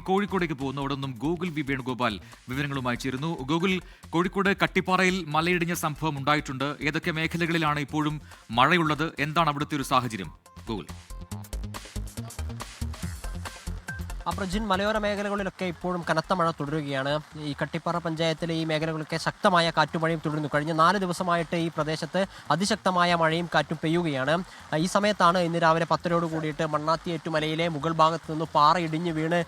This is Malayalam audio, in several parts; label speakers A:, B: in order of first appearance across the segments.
A: കോഴിക്കോടേക്ക് പോകുന്നു. അവിടെ നിന്നും ഗൂഗിൾ വി വേണുഗോപാൽ വിവരങ്ങളുമായി ചേരുന്നു. ഗൂഗിൾ, കോഴിക്കോട് കട്ടിപ്പാറയിൽ മലയിടിഞ്ഞ സംഭവം ഉണ്ടായിട്ടുണ്ട്. ഏതൊക്കെ മേഖലകളിലാണ് ഇപ്പോഴും മഴയുള്ളത്? എന്താണ് അവിടുത്തെ ഒരു സാഹചര്യം? ഗൂഗിൾ.
B: പ്രജിൻ, മലയോര മേഖലകളിലൊക്കെ ഇപ്പോഴും കനത്ത മഴ തുടരുകയാണ്. ഈ കട്ടിപ്പാറ പഞ്ചായത്തിലെ ഈ മേഖലകളൊക്കെ ശക്തമായ കാറ്റുമഴയും തുടരുന്നു. കഴിഞ്ഞ 4 ദിവസമായിട്ട് ഈ പ്രദേശത്ത് അതിശക്തമായ മഴയും കാറ്റും പെയ്യുകയാണ്. ഈ സമയത്താണ് ഇന്ന് രാവിലെ 10 കൂടിയിട്ട് മണ്ണാത്തിയേറ്റുമലയിലെ മുകൾ ഭാഗത്ത് നിന്ന് പാറ ഇടിഞ്ഞ് വീണ്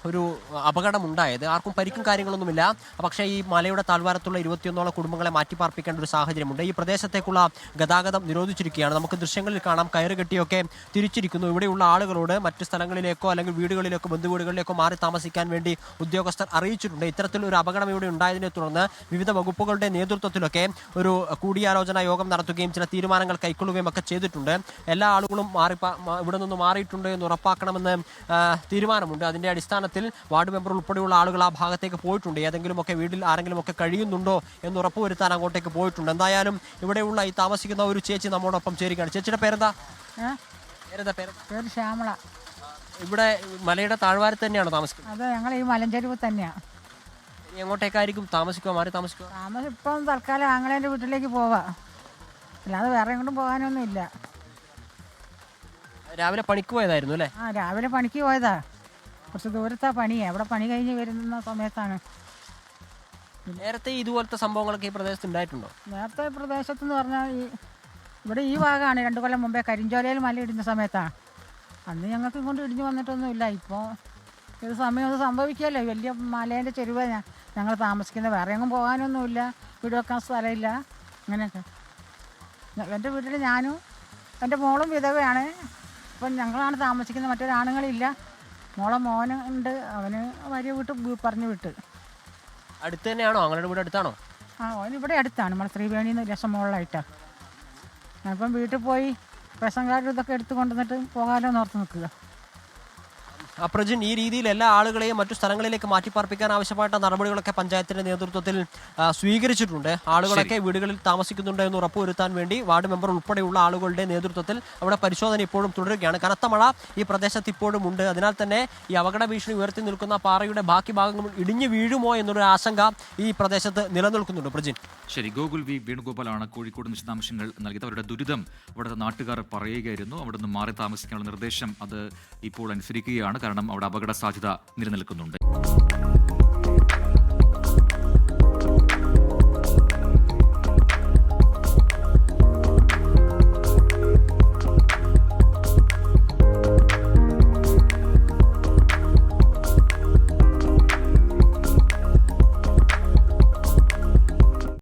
B: ഒരു അപകടമുണ്ടായത്. ആർക്കും പരിക്കും കാര്യങ്ങളൊന്നുമില്ല. പക്ഷേ ഈ മലയുടെ താഴ്വാരത്തുള്ള 21ഓളം കുടുംബങ്ങളെ മാറ്റിപ്പാർപ്പിക്കേണ്ട ഒരു സാഹചര്യമുണ്ട്. ഈ പ്രദേശത്തേക്കുള്ള ഗതാഗതം നിരോധിച്ചിരിക്കുകയാണ്. നമുക്ക് ദൃശ്യങ്ങളിൽ കാണാം, കയറുകെട്ടിയൊക്കെ തിരിച്ചിരിക്കുന്നു. ഇവിടെയുള്ള ആളുകളോട് മറ്റ് സ്ഥലങ്ങളിലേക്കോ അല്ലെങ്കിൽ വീടുകളിലേക്കോ ബന്ധുവീടുകളിലേക്കോ മാറി താമസിക്കാൻ വേണ്ടി ഉദ്യോഗസ്ഥർ അറിയിച്ചിട്ടുണ്ട്. ഇത്തരത്തിലൊരു അപകടം ഇവിടെ ഉണ്ടായതിനെ തുടർന്ന് വിവിധ വകുപ്പുകളുടെ നേതൃത്വത്തിലൊക്കെ ഒരു കൂടിയാലോചന യോഗം നടത്തുകയും ചില തീരുമാനങ്ങൾ കൈക്കൊള്ളുകയും ഒക്കെ ചെയ്തിട്ടുണ്ട്. എല്ലാ ആളുകളും ഇവിടെ നിന്ന് മാറിയിട്ടുണ്ട് എന്ന് ഉറപ്പാക്കണമെന്ന് തീരുമാനമുണ്ട്. അതിന്റെ അടിസ്ഥാനത്തിൽ വാർഡ് മെമ്പർ ഉൾപ്പെടെയുള്ള ആളുകൾ ആ ഭാഗത്തേക്ക് പോയിട്ടുണ്ട്. ഏതെങ്കിലുമൊക്കെ വീട്ടിൽ ആരെങ്കിലും ഒക്കെ കഴിയുന്നുണ്ടോ എന്ന് ഉറപ്പുവരുത്താൻ അങ്ങോട്ടേക്ക് പോയിട്ടുണ്ട്. എന്തായാലും ഇവിടെയുള്ള ഈ താമസിക്കുന്ന ഒരു ചേച്ചി നമ്മോടൊപ്പം ചേരുകയാണ്. ചേച്ചിയുടെ പേരെന്താ?
C: പേര് ശ്യാമള.
B: ഇവിടെ മലയുടെ താഴ്വാരത്ത് തന്നെയാണോ താമസിക്കുന്നത്?
C: അതെ, ഞങ്ങൾ ഈ മലഞ്ചെരുവ് തന്നെയാണ്.
B: എങ്ങോട്ടേക്കായിരിക്കും താമസിക്കുക? മാറി താമസിക്കുക?
C: താമസം ഇപ്പം തൽക്കാലം ആങ്ങളേൻ്റെ വീട്ടിലേക്ക് പോവാം, അല്ലാതെ വേറെ എങ്ങോട്ടും പോകാനൊന്നുമില്ല.
B: രാവിലെ പണിക്ക് പോയതായിരുന്നു അല്ലേ?
C: രാവിലെ പണിക്ക് പോയതാ. കുറച്ച് ദൂരത്താ പണിയാണ്. ഇവിടെ പണി കഴിഞ്ഞ് വരുന്ന സമയത്താണ്.
B: നേരത്തെ ഇതുപോലത്തെ സംഭവങ്ങളൊക്കെ ഈ പ്രദേശത്ത് ഉണ്ടായിട്ടുണ്ടോ?
C: നേരത്തെ പ്രദേശത്തെന്ന് പറഞ്ഞാൽ ഇവിടെ ഈ ഭാഗമാണ് 2 കൊല്ലം മുമ്പേ കരിഞ്ചോലയിൽ മല ഇടിഞ്ഞ സമയത്താണ്. അന്ന് ഞങ്ങൾക്ക് ഇങ്ങോട്ട് ഇടിഞ്ഞു വന്നിട്ടൊന്നുമില്ല. ഇപ്പോൾ ഇത് സമയം അത് സംഭവിക്കുകയല്ലേ. വലിയ മലേൻ്റെ ചെരുവ ഞങ്ങൾ താമസിക്കുന്നത്. വേറെ എങ്ങും പോകാനൊന്നുമില്ല, വീട് വെക്കാൻ സ്ഥലമില്ല. അങ്ങനെയൊക്കെ എൻ്റെ വീട്ടിൽ ഞാനും എൻ്റെ മോളും വിധവയാണ്. ഇപ്പം ഞങ്ങളാണ് താമസിക്കുന്നത്, മറ്റൊരാണുങ്ങളില്ല. മോനുണ്ട്, അവന് ഭാര്യ വീട്ട് പറഞ്ഞു വിട്ട്.
B: അടുത്ത് തന്നെയാണോ? അവങ്ങളുടെ വീട് അടുത്താണോ?
C: അവൻ ഇവിടെ അടുത്താണ്, നമ്മുടെ ശ്രീവേണിന്ന് ലക്ഷം മുകളിലായിട്ടാണ്. ഞാനിപ്പം വീട്ടിൽ പോയി റേഷൻ കാർഡ് ഇതൊക്കെ എടുത്ത് കൊണ്ടുവന്നിട്ട് പോകാലോ എന്നോർത്ത് നിൽക്കുക.
B: പ്രജിൻ, ഈ രീതിയിൽ എല്ലാ ആളുകളെയും മറ്റു സ്ഥലങ്ങളിലേക്ക് മാറ്റിപ്പാർപ്പിക്കാൻ ആവശ്യമായിട്ട് നടപടികളൊക്കെ പഞ്ചായത്തിന്റെ നേതൃത്വത്തിൽ സ്വീകരിച്ചിട്ടുണ്ട്. ആളുകളൊക്കെ വീടുകളിൽ താമസിക്കുന്നുണ്ട് എന്ന് ഉറപ്പുവരുത്താൻ വേണ്ടി വാർഡ് മെമ്പർ ഉൾപ്പെടെയുള്ള ആളുകളുടെ നേതൃത്വത്തിൽ അവിടെ പരിശോധന ഇപ്പോഴും തുടരുകയാണ്. കനത്ത മഴ ഈ പ്രദേശത്ത് ഇപ്പോഴും ഉണ്ട്. അതിനാൽ തന്നെ ഈ അപകട ഭീഷണി ഉയർത്തി നിൽക്കുന്ന പാറയുടെ ബാക്കി ഭാഗങ്ങൾ ഇടിഞ്ഞു വീഴുമോ എന്നൊരു ആശങ്ക ഈ പ്രദേശത്ത് നിലനിൽക്കുന്നുണ്ട്. പ്രജിൻ,
A: ശരി. ഗൂഗിൾ വി വേണുഗോപാലാണ് കോഴിക്കോട് വിശദാംശങ്ങൾ നൽകിയത്. അവരുടെ ദുരിതം അവിടുത്തെ നാട്ടുകാർ പറയുകയായിരുന്നു. അവിടെ നിന്ന് മാറി താമസിക്കാനുള്ള നിർദ്ദേശം അത് ഇപ്പോൾ അനുസരിക്കുകയാണ്. കാരണം അവിടെ അപകട സാധ്യത നിലനിൽക്കുന്നുണ്ട്.